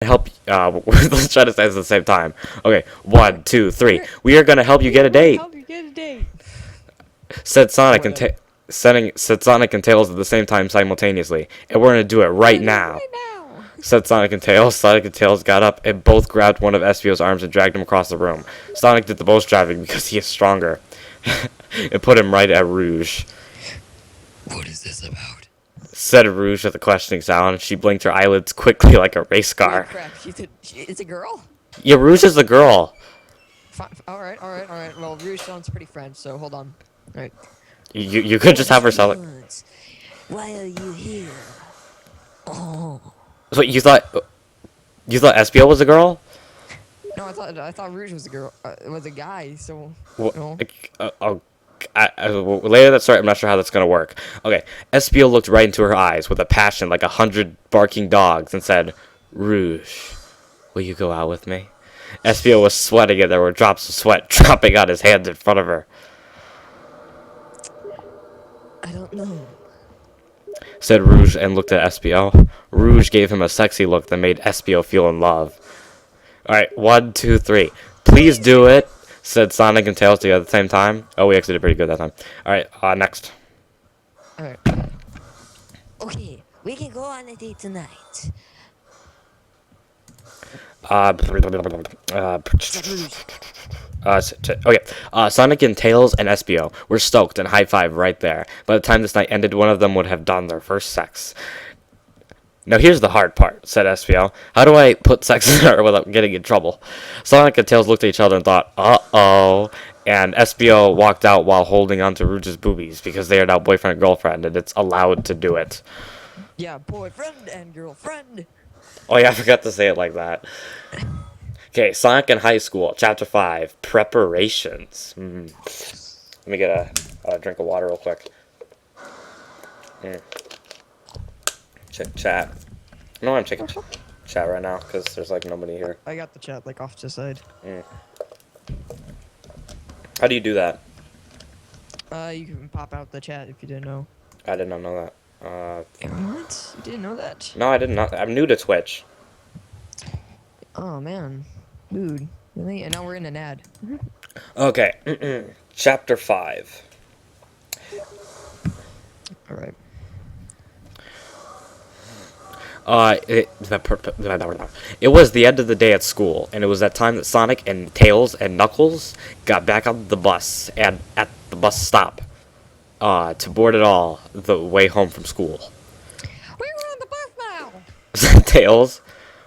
Help. Let's try to say this at the same time. Okay, 1, 2, 3. We are gonna help you get a date. Help you get a date. Said Sonic and said Sonic and Tails at the same time simultaneously, and we're gonna do it right now. Right now. Said Sonic and Tails. Sonic and Tails got up and both grabbed one of Espio's arms and dragged him across the room. Sonic did the most driving because he is stronger, and put him right at Rouge. What is this about? Said Rouge with a questioning sound. She blinked her eyelids quickly like a race car. Oh, crap, it's a girl? Yeah, Rouge is the girl. Alright. Well, Rouge sounds pretty French, so hold on. Alright. You could just have her sound like. Why are you here? Oh. So you thought Espio was a girl? No, I thought Rouge was a girl. Was a guy. So. Well, No. later that story, I'm not sure how that's gonna work. Okay, Espio looked right into her eyes with a passion like 100 barking dogs and said, "Rouge, will you go out with me?" Espio was sweating and there were drops of sweat dropping on his hands in front of her. I don't know. Said Rouge and looked at Espio. Rouge gave him a sexy look that made Espio feel in love. Alright, 1, 2, 3. Please do it, said Sonic and Tails together at the same time. Oh, we actually did pretty good that time. Alright, next. Alright. Okay, we can go on a date tonight. Sonic and Tails and Espio were stoked and high-fived right there. By the time this night ended, one of them would have done their first sex. Now here's the hard part, said Espio. How do I put sex in her without getting in trouble? Sonic and Tails looked at each other and thought, uh-oh. And Espio walked out while holding onto Rouge's boobies because they are now boyfriend and girlfriend and it's allowed to do it. Yeah, boyfriend and girlfriend. Oh yeah, I forgot to say it like that. Okay, Sonic in High School, Chapter 5, Preparations. Let me get a drink of water real quick. Check chat. No, I'm checking chat right now because there's like nobody here. I got the chat like off to the side. How do you do that? You can pop out the chat if you didn't know. I did not know that. What? You didn't know that? No, I did not. I'm new to Twitch. Oh man, dude. Really? And now we're in an ad. Okay, Chapter 5. All right. It was the end of the day at school, and it was that time that Sonic and Tails and Knuckles got back on the bus and at the bus stop to board it all the way home from school. We're on the bus now. Tails?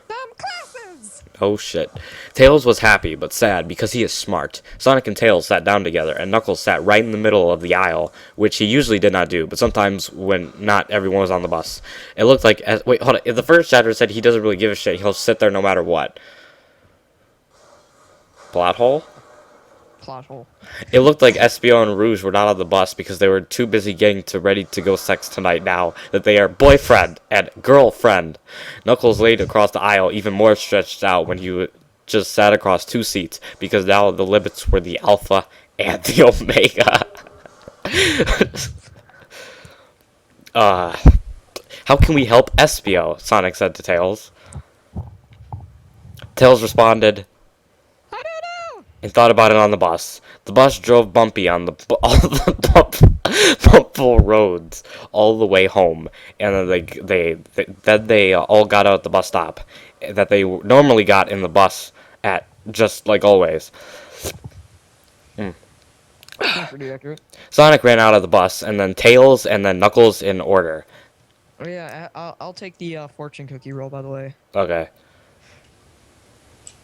Classes. Oh shit. Tails was happy but sad because he is smart. Sonic and Tails sat down together, and Knuckles sat right in the middle of the aisle, which he usually did not do, but sometimes when not everyone was on the bus. It looked like... Wait, hold on. If the first chapter said he doesn't really give a shit, he'll sit there no matter what. Plot hole? Plot hole. It looked like Espio and Rouge were not on the bus because they were too busy getting to ready to go sex tonight now that they are boyfriend and girlfriend. Knuckles laid across the aisle even more stretched out when he just sat across two seats because now the limits were the Alpha and the Omega. How can we help Espio? Sonic said to Tails. Tails responded, I don't know. and thought about it on the bus. The bus drove bumpy on all the bumpful roads all the way home, and then they all got out at the bus stop that they normally got in the bus at, just like always. That's pretty accurate. Sonic ran out of the bus, and then Tails, and then Knuckles in order. Oh yeah, I'll take the fortune cookie roll, by the way. Okay.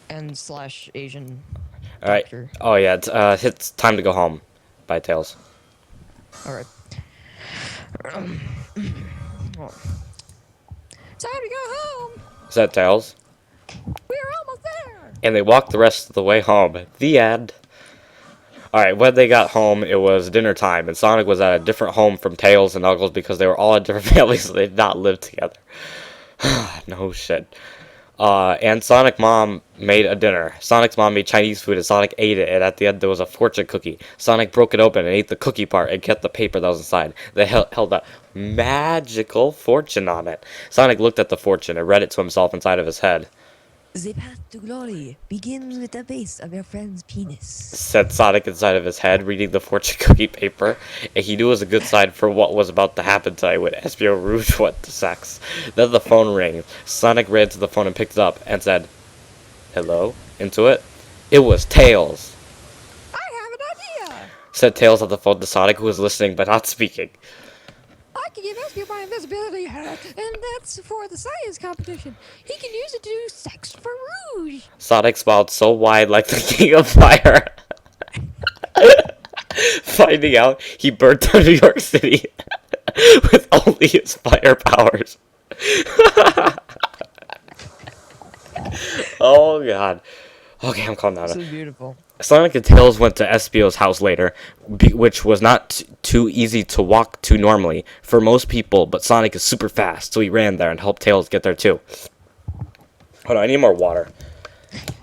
And slash Asian. All right. Doctor. Oh yeah, it's time to go home. By Tails. All right. Well, time to go home. Said Tails. We're almost there. And they walked the rest of the way home. The end. Alright, when they got home, it was dinner time, and Sonic was at a different home from Tails and Knuckles because they were all at different families, so they did not live together. No shit. And Sonic Mom made a dinner. Sonic's mom made Chinese food, and Sonic ate it, and at the end there was a fortune cookie. Sonic broke it open and ate the cookie part and kept the paper that was inside. They held a magical fortune on it. Sonic looked at the fortune and read it to himself inside of his head. The path to glory begins with the base of your friend's penis. Said Sonic inside of his head, reading the fortune cookie paper, and he knew it was a good sign for what was about to happen tonight when Espio Rouge went to sex. Then the phone rang. Sonic ran to the phone and picked it up and said, "Hello?" into it. It was Tails. I have an idea! Said Tails on the phone to Sonic, who was listening but not speaking. I can give Espio my invisibility hat, and that's for the science competition. He can use it to do sex for Rouge. Sonic smiled so wide like the King of Fire. Finding out he burned down New York City with only his fire powers. Oh god. Okay, I'm calm down. This is beautiful. Sonic and Tails went to Espio's house later, which was not too easy to walk to normally for most people, but Sonic is super fast, so he ran there and helped Tails get there too. Hold on, I need more water.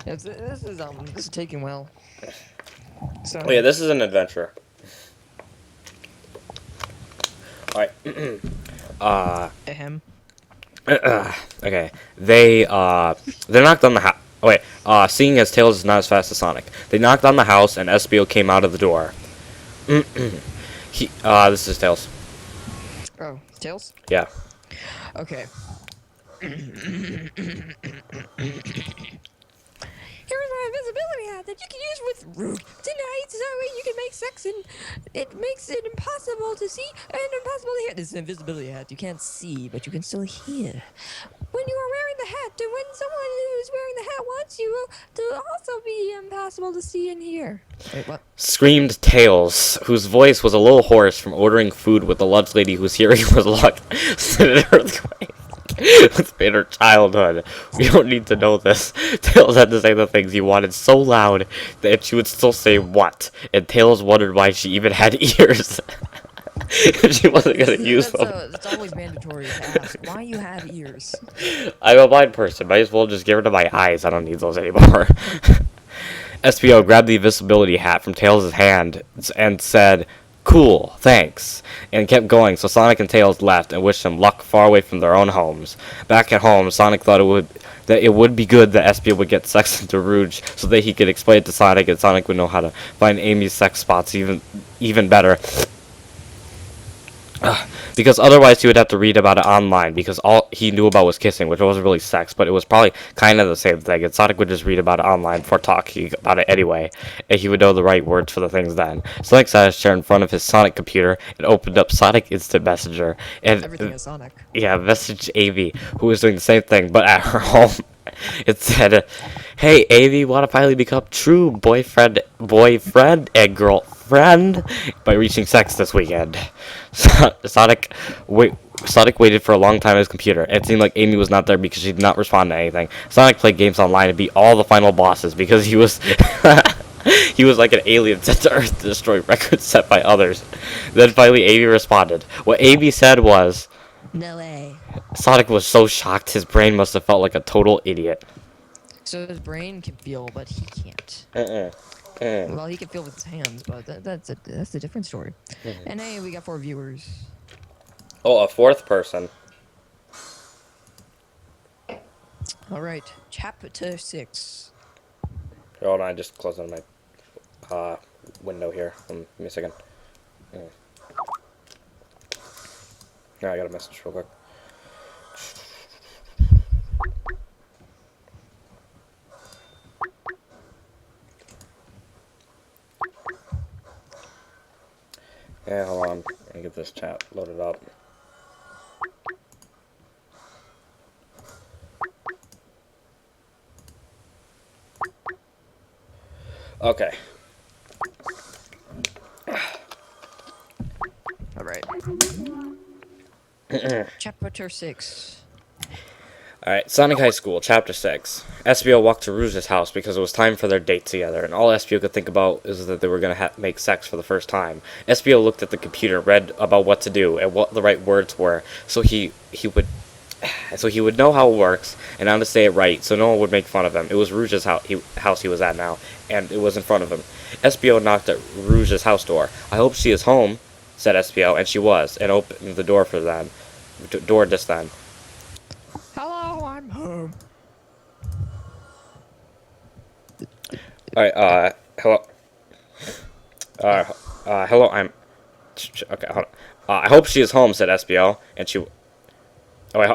This is taking well. So, Oh yeah, this is an adventure. Alright. ahem. Okay. They knocked on the house. Oh, wait. Seeing as Tails is not as fast as Sonic, they knocked on the house and Espio came out of the door. This is Tails. Oh, Tails? Yeah. Okay. Here's my invisibility hat that you can use with Rouge tonight, so that way you can make sex and it makes it impossible to see and impossible to hear. This is an invisibility hat. You can't see, but you can still hear. When you are wearing the hat, and when someone who's wearing the hat wants you to also be impossible to see and hear. Wait, what? Screamed Tails, whose voice was a little hoarse from ordering food with the lunch lady whose hearing was locked in an earthquake. In her childhood. We don't need to know this. Tails had to say the things he wanted so loud that she would still say what, and Tails wondered why she even had ears. If she wasn't gonna use them. It's always mandatory to ask why you have ears. I'm a blind person. Might as well just give her to my eyes. I don't need those anymore. SPO grabbed the invisibility hat from Tails' hand and said, "Cool, thanks," and kept going, so Sonic and Tails left and wished him luck far away from their own homes. Back at home, Sonic thought it would be good that Espio would get sex into Rouge so that he could explain it to Sonic, and Sonic would know how to find Amy's sex spots even better. Because otherwise he would have to read about it online, because all he knew about was kissing, which wasn't really sex, but it was probably kind of the same thing, and Sonic would just read about it online before talking about it anyway, and he would know the right words for the things then. Sonic sat his chair in front of his Sonic computer and opened up Sonic Instant Messenger, and Everything is Sonic. yeah, messaged Amy, who was doing the same thing, but at her home. It said, "Hey, Amy, want to finally become true boyfriend and girlfriend by reaching sex this weekend?" Sonic waited for a long time on his computer, and it seemed like Amy was not there because she did not respond to anything. Sonic played games online and beat all the final bosses because he was he was like an alien sent to Earth to destroy records set by others. Then finally Amy responded. What Amy said was, No way. Sonic was so shocked his brain must have felt like a total idiot. So his brain can feel, but he can't. Well, he can feel with his hands, but that's a different story. And hey, we got 4 viewers. Oh, a fourth person. All right, chapter 6. Hold on, I just closed on my window here. Give me a second. Yeah, I got a message real quick. Yeah, hold on. Let me get this chat loaded up. Okay. All right. Chapter 6. Alright, Sonic High School, Chapter 6. Espio walked to Rouge's house because it was time for their date together, and all Espio could think about is that they were going to make sex for the first time. Espio looked at the computer, read about what to do, and what the right words were, so he would know how it works, and how to say it right, so no one would make fun of him. It was Rouge's house he was at now, and it was in front of him. Espio knocked at Rouge's house door. "I hope she is home," said Espio, and she was, and opened the door for them. Door just then. Hello, I'm home. Alright, hello. Hello, okay, hold on. I hope she is home, said SBO, and she... Oh, wait,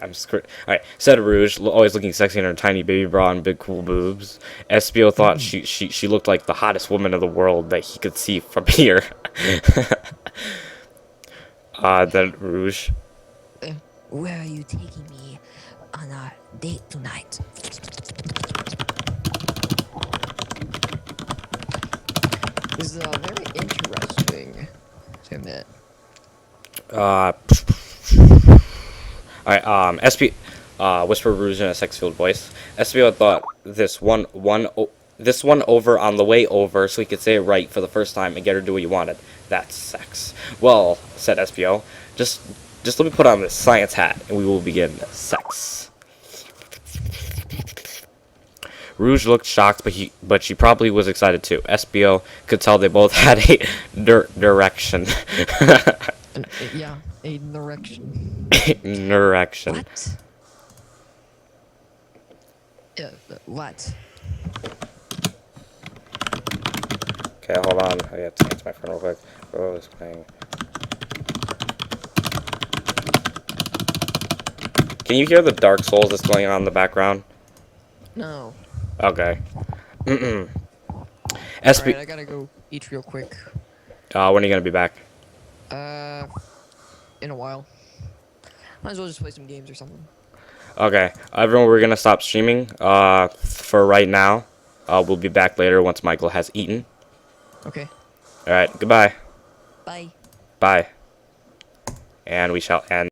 I'm screwed. Alright, said Rouge, always looking sexy in her tiny baby bra and big cool boobs. SBO thought she looked like the hottest woman in the world that he could see from here. Then Rouge. Where are you taking me on our date tonight? This is very interesting to admit. Alright, whispered Rouge in a sex-filled voice. SBO thought this one over on the way over so he could say it right for the first time and get her to do what he wanted. That's sex. Well, said SBO, just let me put on this science hat and we will begin sex. Rouge looked shocked, but she probably was excited too. SBO could tell they both had a direction. Yeah, a direction. Direction. What? What? Okay, hold on. I have to answer my phone real quick. Oh, it's playing. Can you hear the Dark Souls that's going on in the background? No. Okay. Alright, I gotta go eat real quick. When are you gonna be back? In a while. Might as well just play some games or something. Okay, everyone, we're gonna stop streaming. For right now. We'll be back later once Michael has eaten. Okay. All right. Goodbye. Bye. Bye. And we shall end.